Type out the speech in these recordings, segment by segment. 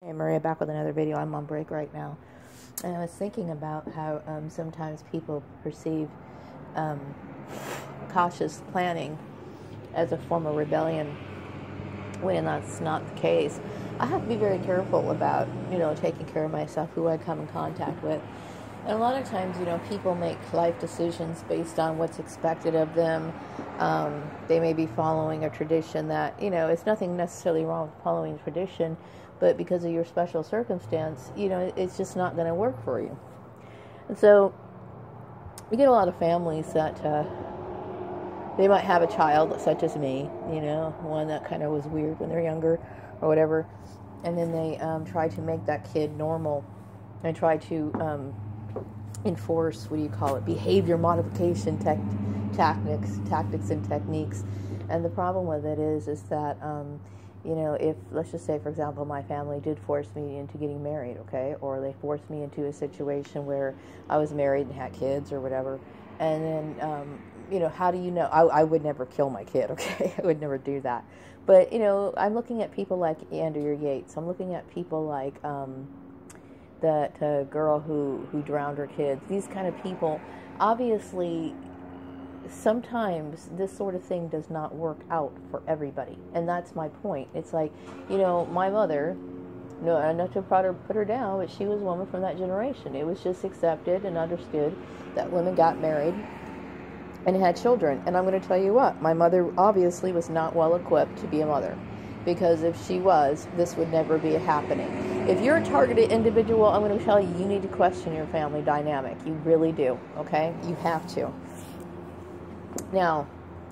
Hey Maria, back with another video. I'm on break right now. And I was thinking about how sometimes people perceive cautious planning as a form of rebellion when that's not the case. I have to be very careful about, taking care of myself, who I come in contact with. And a lot of times, people make life decisions based on what's expected of them. They may be following a tradition that, it's nothing necessarily wrong with following tradition, but because of your special circumstance, it's just not going to work for you. And so we get a lot of families that they might have a child such as me, one that kind of was weird when they're younger or whatever, and then they try to make that kid normal and try to enforce, behavior modification tactics and techniques. And the problem with it is that if, let's just say, for example, my family did force me into getting married, okay, or they forced me into a situation where I was married and had kids or whatever, and then, how do you know? I would never kill my kid, okay? I would never do that. But, I'm looking at people like Andrea Yates. I'm looking at people like that girl who drowned her kids. These kind of people, obviously, sometimes this sort of thing does not work out for everybody, and that's my point. It's like, my mother, not to put her down, but she was a woman from that generation. It was just accepted and understood that women got married and had children. And I'm going to tell you what, my mother obviously was not well equipped to be a mother, because if she was, this would never be happening. If you're a targeted individual, I'm going to tell you, you need to question your family dynamic. You really do, okay? You have to. Now,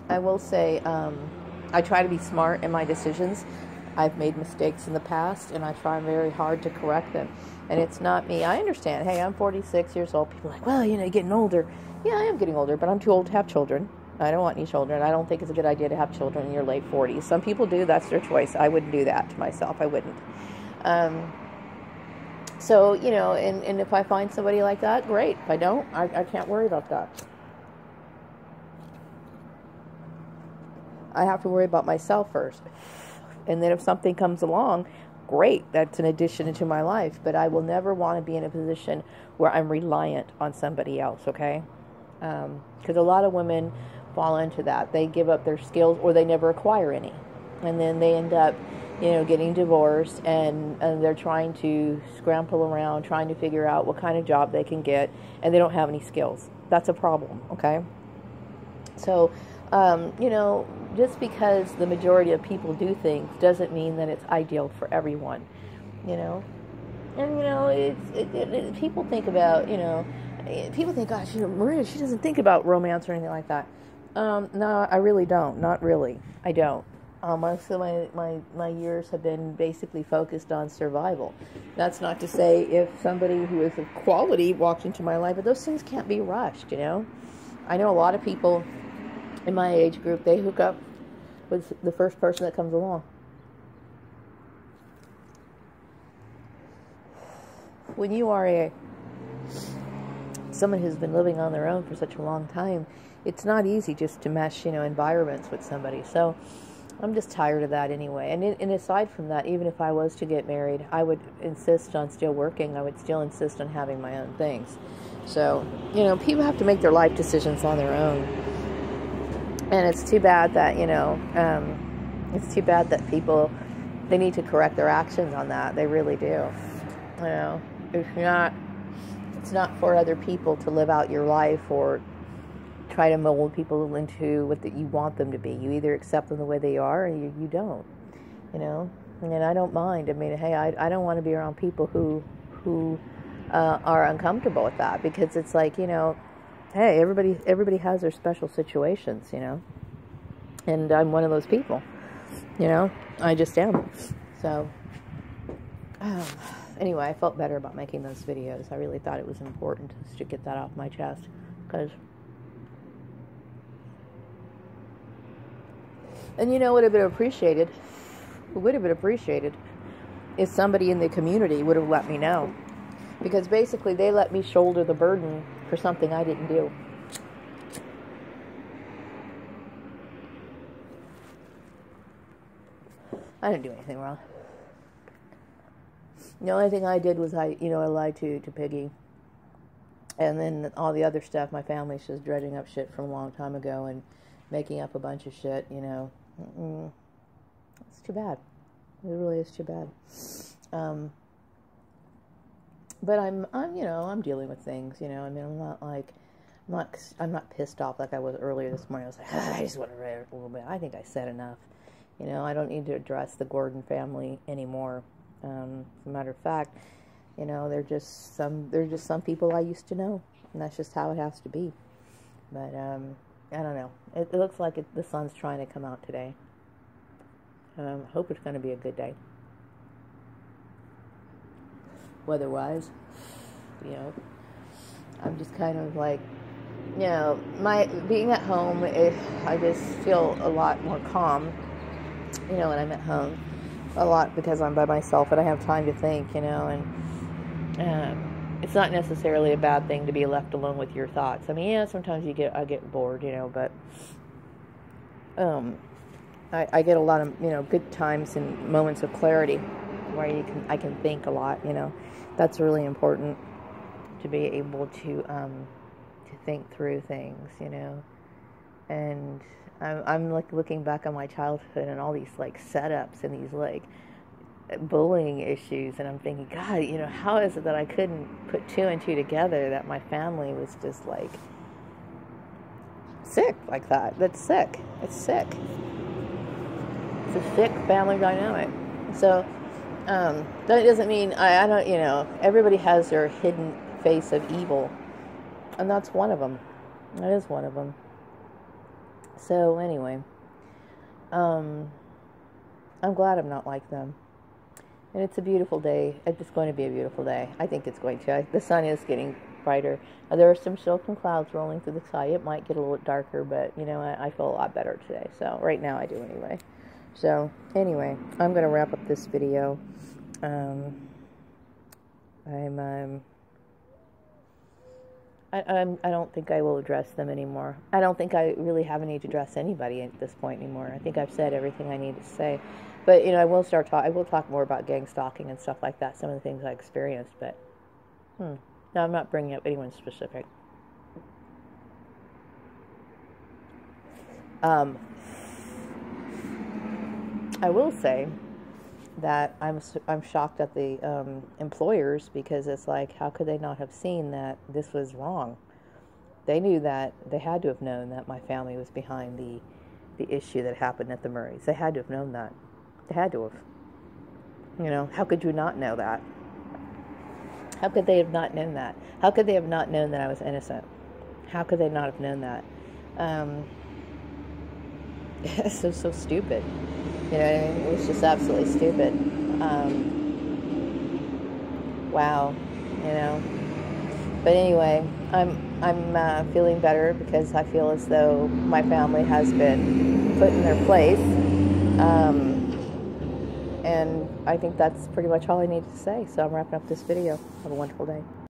I will say, I try to be smart in my decisions. I've made mistakes in the past, and I try very hard to correct them. And it's not me. I understand. Hey, I'm 46 years old. People are like, well, you're getting older. Yeah, I am getting older, but I'm too old to have children. I don't want any children. I don't think it's a good idea to have children in your late 40s. Some people do. That's their choice. I wouldn't do that to myself. I wouldn't. So, and if I find somebody like that, great. If I don't, I can't worry about that. I have to worry about myself first. And then if something comes along, great, that's an addition into my life. But I will never want to be in a position where I'm reliant on somebody else, okay? Because a lot of women fall into that. They give up their skills, or they never acquire any. And then they end up, getting divorced, and they're trying to scramble around, trying to figure out what kind of job they can get, and they don't have any skills. That's a problem, okay? So, just because the majority of people do things doesn't mean that it's ideal for everyone, And, people think about, people think, gosh, Maria, she doesn't think about romance or anything like that. No, I really don't. Not really. I don't. Most of my years have been basically focused on survival. That's not to say if somebody who is of quality walked into my life, but those things can't be rushed, I know a lot of people in my age group, they hook up with the first person that comes along. When you are someone who's been living on their own for such a long time, it's not easy just to mesh, environments with somebody. So I'm just tired of that anyway. And aside from that, even if I was to get married, I would insist on still working. I would still insist on having my own things. So, people have to make their life decisions on their own. And it's too bad that, people, they need to correct their actions on that. They really do. It's not for other people to live out your life or try to mold people into what you want them to be. You either accept them the way they are, or you don't, And I don't mind. I mean, hey, I don't want to be around people who are uncomfortable with that, because it's like, hey, everybody has their special situations, and I'm one of those people, I just am. So, anyway, I felt better about making those videos. I really thought it was important to get that off my chest, because, and would have been appreciated, if somebody in the community would have let me know. Because basically they let me shoulder the burden for something I didn't do. I didn't do anything wrong. The only thing I did was I lied to Piggy. And then all the other stuff, my family's just dredging up shit from a long time ago and making up a bunch of shit, It's too bad. It really is too bad. But I'm dealing with things, I'm not pissed off like I was earlier this morning. I was like, I just want to read a little bit. I think I said enough. I don't need to address the Gordon family anymore. As a matter of fact, they're just some people I used to know, and that's just how it has to be. But I don't know. It looks like the sun's trying to come out today. Hope it's going to be a good day. Weather-wise, I'm just kind of like, my being at home, I just feel a lot more calm, when I'm at home, a lot because I'm by myself and I have time to think, and it's not necessarily a bad thing to be left alone with your thoughts. I mean, sometimes I get bored, but I get a lot of, good times and moments of clarity where I can think a lot, That's really important, to be able to think through things, And I'm like looking back on my childhood and all these like setups and these like bullying issues, and I'm thinking, God, how is it that I couldn't put two and two together, that my family was just like sick like that? That's sick. It's sick. It's a sick family dynamic. So that doesn't mean I don't, everybody has their hidden face of evil, and that's one of them. That is one of them. So anyway, I'm glad I'm not like them. And it's a beautiful day. It's going to be a beautiful day. I think it's going to. The sun is getting brighter. There are still some clouds rolling through the sky. It might get a little darker, but, I feel a lot better today. So right now I do anyway. So anyway, I'm going to wrap up this video. I don't think I will address them anymore. I don't think I really have a need to address anybody at this point anymore. I think I've said everything I need to say. But, I will talk more about gang stalking and stuff like that, some of the things I experienced, but, no, I'm not bringing up anyone specific. I will say that I'm shocked at the employers, because it's like, how could they not have seen that this was wrong? They knew that. They had to have known that my family was behind the issue that happened at the Murrays. They had to have known that. They had to have. How could you not know that? How could they have not known that? How could they have not known that I was innocent? How could they not have known that? It's so stupid. It was just absolutely stupid. Wow, But anyway, I'm feeling better, because I feel as though my family has been put in their place. And I think that's pretty much all I need to say. So I'm wrapping up this video. Have a wonderful day.